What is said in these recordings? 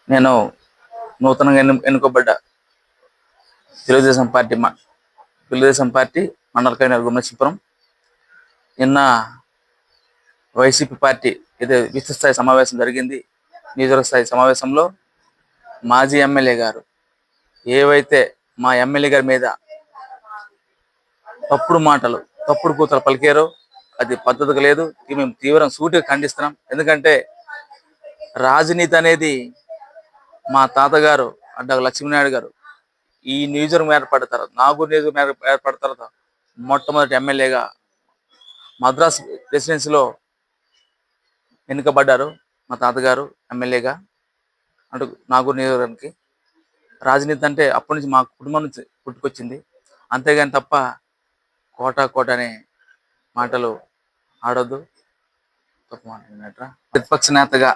నేను నూతనంగా ఎన్నుకోబడ్డ Telugu Desam party Telugu Desam party మండల కన్వీనర్ గుమ్మనసింపురం. నిన్న వైసీపీ పార్టీ ఇది విస్తృత స్థాయి సమావేశం జరిగింది. నియోజకవర్గ స్థాయి సమావేశంలో మాజీ ఎమ్మెల్యే గారు ఏవైతే మా ఎమ్మెల్యే గారి మీద తప్పుడు మాటలు, తప్పుడు కూతలు పలికారో అది పద్ధతిగా లేదు. మేము తీవ్రం సూటిగా ఖండిస్తున్నాం. ఎందుకంటే రాజనీతి అనేది మా తాతగారు అడ్డ లక్ష్మీనాయుడు గారు ఈ నియోజకవర్గం ఏర్పడతారు, నాగూర్ నియోజకవర్గం ఏర్పడతారు మొట్టమొదటి ఎమ్మెల్యేగా మద్రాస్ ప్రెసిడెన్సీలో ఎన్నికబడ్డారు. మా తాతగారు ఎమ్మెల్యేగా అటు నాగూర్ నియోజకవర్గానికి. రాజనీతి అంటే అప్పటి నుంచి మా కుటుంబం నుంచి పుట్టుకొచ్చింది. అంతేగాని తప్ప కోట అనే మాటలు ఆడొద్దు. ప్రతిపక్ష నేతగా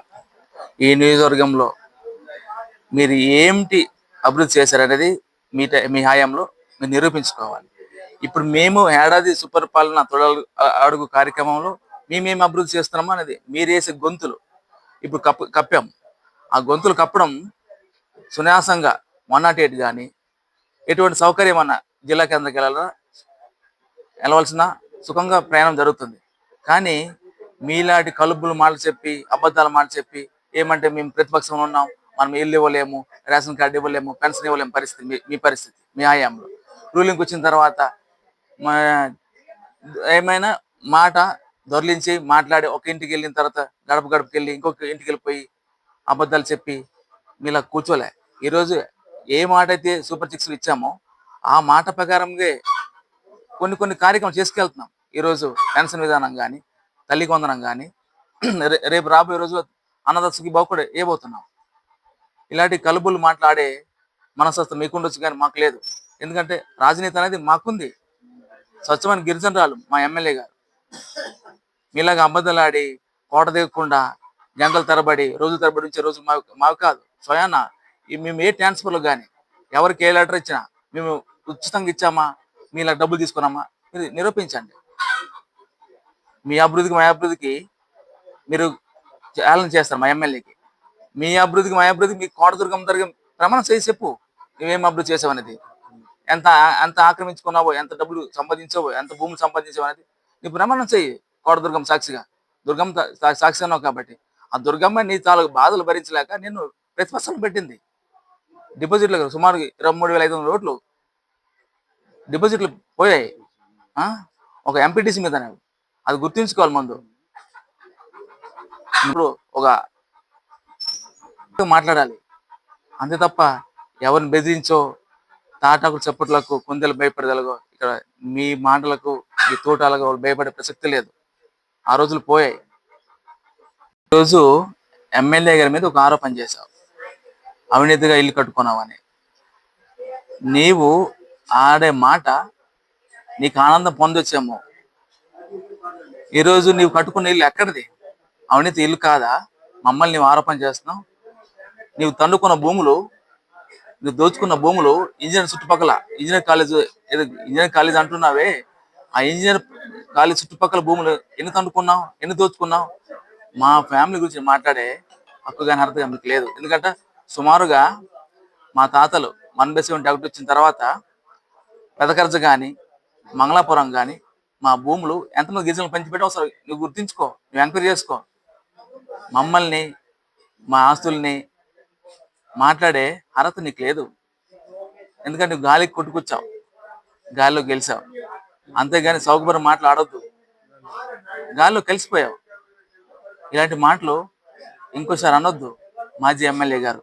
ఈ నియోజకవర్గంలో మీరు ఏమిటి అభివృద్ధి చేశారనేది మీ హయాంలో మీరు నిరూపించుకోవాలి. ఇప్పుడు మేము ఏడాది సుపరిపాలన అడుగు కార్యక్రమంలో మేమేమి అభివృద్ధి చేస్తున్నామో అనేది మీరు వేసే గొంతులు ఇప్పుడు కప్పాం. ఆ గొంతులు కప్పడం సునాయాసంగా 108 కానీ ఎటువంటి సౌకర్యం అన్న జిల్లా కేంద్రకి వెళ్ళవలసిన సుఖంగా ప్రయాణం జరుగుతుంది. కానీ మీలాంటి కలుపులు మాటలు చెప్పి, అబద్ధాల మాటలు చెప్పి ఏమంటే మేము ప్రతిపక్షంలో ఉన్నాం, మనం ఇల్లు ఇవ్వలేము, రేషన్ కార్డు ఇవ్వలేము, పెన్షన్ ఇవ్వలేము పరిస్థితి మీ పరిస్థితి మీ హయాంలో. రూలింగ్కి వచ్చిన తర్వాత ఏమైనా మాట దొర్లించి మాట్లాడి ఒక ఇంటికి వెళ్ళిన తర్వాత గడపకి వెళ్ళి ఇంకొక ఇంటికి వెళ్ళిపోయి అబద్ధాలు చెప్పి మీలా కూర్చోలే. ఈరోజు ఏ మాట అయితే సూపర్ సిక్స్ ఇచ్చామో ఆ మాట ప్రకారంగా కొన్ని కార్యక్రమాలు చేసుకెళ్తున్నాం. ఈరోజు పెన్షన్ విధానం కానీ, తల్లి కొందనం కానీ, రేపు రాబోయే రోజు అన్నదర్శకి బాగుపడే ఏబోతున్నాం. ఇలాంటి కలుబులు మాట్లాడే మనస్తత్వం మీకుండొచ్చు కానీ మాకు లేదు. ఎందుకంటే రాజనీతి అనేది మాకుంది. స్వచ్ఛమైన గిరిజనరాలు మా ఎమ్మెల్యే గారు. మీలాగా అబద్ధాలాడి కోట దిగకుండా గంటల తరబడి రోజుల తరబడి ఉంచే రోజు మాకు కాదు. స్వయాన మేము ఏ ట్రాన్స్ఫర్లో కానీ ఎవరికి ఏ లెటర్ ఇచ్చినా మేము ఉచితంగా ఇచ్చామా, మీలా డబ్బులు తీసుకున్నామా మీరు నిరూపించండి. మీ అభివృద్ధికి మా అభివృద్ధికి మీరు ఛాలెంజ్ చేస్తారు మా ఎమ్మెల్యేకి. మీ అభివృద్ధికి మా అభివృద్ధికి మీ కోటదుర్గం దగ్గర ప్రమాణం చేసి చెప్పు నువ్వేం అభివృద్ధి చేసావు అనేది. ఎంత ఎంత ఆక్రమించుకున్నావో, ఎంత డబ్బులు సంపాదించావో, ఎంత భూములు సంపాదించావు అనేది నీ ప్రమాణం చెయ్యి. కోటదుర్గం సాక్షిగా దుర్గం సాక్షి అన్నావు కాబట్టి ఆ దుర్గమ్మ నీ తాలూకు బాధలు భరించలేక నేను ప్రతిపక్షం పెట్టింది. డిపాజిట్లు సుమారు 23,500 కోట్లు డిపాజిట్లు పోయాయి ఒక ఎంపీటీసీ మీద. అది గుర్తుంచుకోవాలి ముందు. ఇప్పుడు ఒక మాట్లాడాలి అంతే తప్ప ఎవరిని బెదిరించో తాటాకు చప్పట్లకు కొందరు భయపడగలగో ఇక్కడ మీ మాటలకు మీ తోటాలకు భయపడే ప్రసక్తి లేదు. ఆ రోజులు పోయాయి. ఈరోజు ఎమ్మెల్యే గారి మీద ఒక ఆరోపణ చేశావు, అవినీతిగా ఇల్లు కట్టుకున్నావని. నీవు ఆడే మాట నీకు ఆనందం పొందొచ్చేమో. ఈరోజు నీవు కట్టుకున్న ఇల్లు ఎక్కడిది? అవినీతి ఇల్లు కాదా? మమ్మల్ని నీవు ఆరోపణ చేస్తున్నావు. నీవు తండుకున్న భూములు, నువ్వు దోచుకున్న భూములు ఇంజనీరింగ్ కాలేజ్ అంటున్నావే, ఆ ఇంజనీర్ కాలేజ్ చుట్టుపక్కల భూములు ఎన్ని తండుకున్నావు, ఎన్ని దోచుకున్నావు? మా ఫ్యామిలీ గురించి మాట్లాడే హక్కు కానీ అర్థం మీకు లేదు. ఎందుకంటే సుమారుగా మా తాతలు 1/71 వచ్చిన తర్వాత పెదకర్జ కానీ, మంగళాపురం కానీ మా భూములు ఎంతమంది గిరిజనులు పంచిపెట్టి అవసరం నువ్వు గుర్తించుకో, నువ్వు ఎంక్వైరీ చేసుకో. మమ్మల్ని మా ఆస్తుల్ని మాట్లాడే అర్హత నీకు లేదు. ఎందుకంటే నువ్వు గాలికి కొట్టుకొచ్చావు, గాలిలో గెలిచావు. అంతేగాని సౌకర్యం మాటలు ఆడొద్దు. గాలిలో కలిసిపోయావు. ఇలాంటి మాటలు ఇంకోసారి అనొద్దు మాజీ ఎమ్మెల్యే గారు.